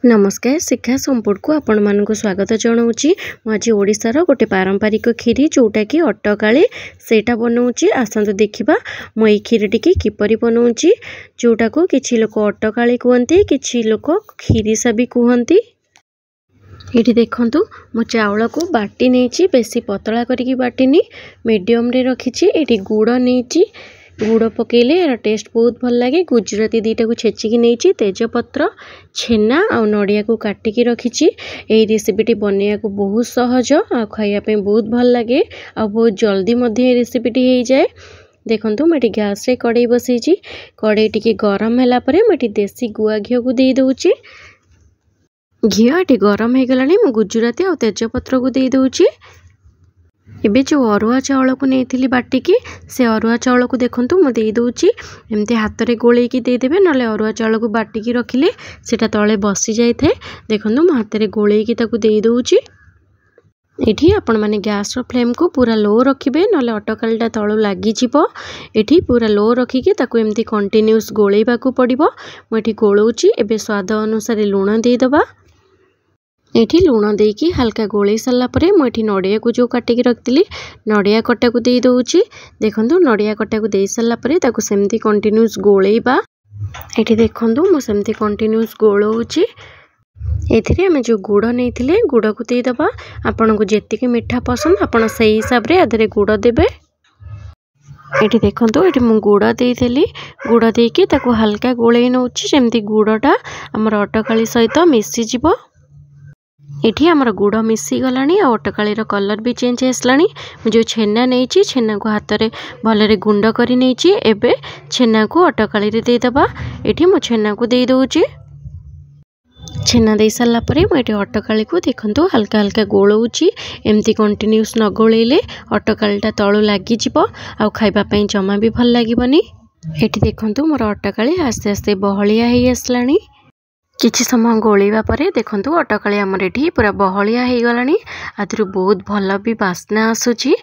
नमस्कार शिक्षा संपूर्ण को आपण मानक स्वागत जनाऊँगी। आज ओडिशार गोटे पारंपरिक खीरी जोटा कि अटकाली सेटा बनाऊँगी। आसतु देखा मुझे खीरी टी किपरि बनाऊँगी, जोटा को किछि लोक अटकाली कहते, किछि लोक खीरीसा भी कहते। ये देखंतु मु चाउल को बाटी नहीं, बेसी पतला करके बाटिनी, मीडियम रे रखी। ये गुड़ नहीं, गुड़ पकेले यार टेस्ट बहुत भल लगे। गुजराती दीटा को छेचिकी नहीं, तेजपत्र छेना आ नड़िया को काटिकी रखी। यही रेसिपीटी बनैया को बहुत सहज आ खाइबा बहुत भल लगे आ बहुत जल्दी मध्य रेसिपीटी हो जाए। देखंतु मैं गैस रे कड़ाई बसई, कड़ाई टी गरम है मुझे देसी गुआ घी को दे दूची। घी ये गरम हो गलानी, मु गुजराती और तेजपत्र को दे दूची। एबे जो अरुआ चाउल को नहीं बाटिकी, से अरुआ चाउल को देखंतु मु दे दूची। एमती हाथ रे गोलेकी दे देबे, नले अरुआ चाउल को बाटिकी रखिले सेटा तळे बसी जाई थे। देखंतु मु हाथ रे गोलेकी ताकू दे दूची। एठी आपण माने गैस रो फ्लेम को पूरा लो रखिबे, नले अटकालटा तळो लागी जिवो। एठी पूरा लो रखिके ताकू एमती कंटिन्यूअस गोलेबा को पड़िबो। मु एठी गोलौची। एबे स्वाद अनुसार लूण दे दबा। एठी लूण देकी हल्का गोले सारा परे मुझे नड़िया को जो काटिकी रखी नड़िया कटा को दे दूची। देखंतु नड़िया कटा को दे सारा परे ताकू सेमती कंटिन्यूअस गोलेबा। एठी देखंतु मु सेमती कंटिन्यूअस गोलौची। एथिरे हमें जो गुड़ नहीं गुड़ को दे दबा। आपन को जेतिकी मीठा पसंद आपण सही हिसाब रे आधरे गुड़ देबे। एठी देखंतु एठी मु गुड़ देइथेली, गुड़ देकी ताकू हल्का गोले नउची, जेमती गुड़टा हमर अटकाली सहित मिसी जिवो। एठी हमर गुड़ मिसी गलानी आ अटकाली रो कलर भी चेंज हेसलानी। जो छेना नहीं, छेना को हाथ रे भलरे गुंड करी नहीं। एबे छेना को अटकाली रे दे दबा। एठी मु छेना को दे दोची। छेना दे सारा परे मु एठी अटकाली को देखंतु हल्का हल्का गोलौची। एमती कंटिन्यूअस न गोलेले अटकालीटा तळो लागी जिवो आ खाइबा पई जमा भी भल लागिबनी। एठी देखंतु मोर अटकाली आस्ते आस्ते बहलिया हेई आसलानी। किछि समय गोलेबा परे देखंतु अटकाली हमर एठी पूरा बहलिया हेई गलानी। आदरु बहुत भल भी बास्ना आसुची।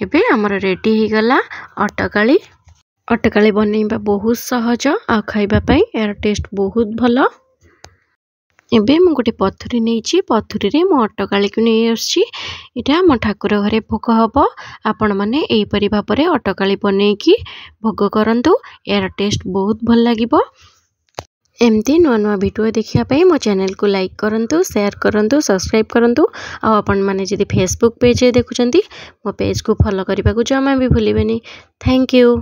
एबे हमर रेडी हेई गला अटकाली। अटकाली बनैबा बहुत सहज आ खाइबा पई यार टेस्ट बहुत भल। एबे मु गोटे पथुरी नहीं, पथुरी रे मु अटकाली को नहीं आछि। इटा मो ठाकुर घरे भोग हबो। आपण माने एई परि भाबरे अटकाली बनेकी भोग करंतु, यार टेस्ट बहुत भल लागिबो। एमती नुआ नुआ वीडियो देखिया पाई मो चैनल को लाइक करंतु, शेयर करंतु, सब्सक्राइब करंतु। आ आपण माने जदि फेसबुक पेज रे देखुचंती मो पेज को फॉलो करबा को जमा भी भूलिबेनी। Thank you.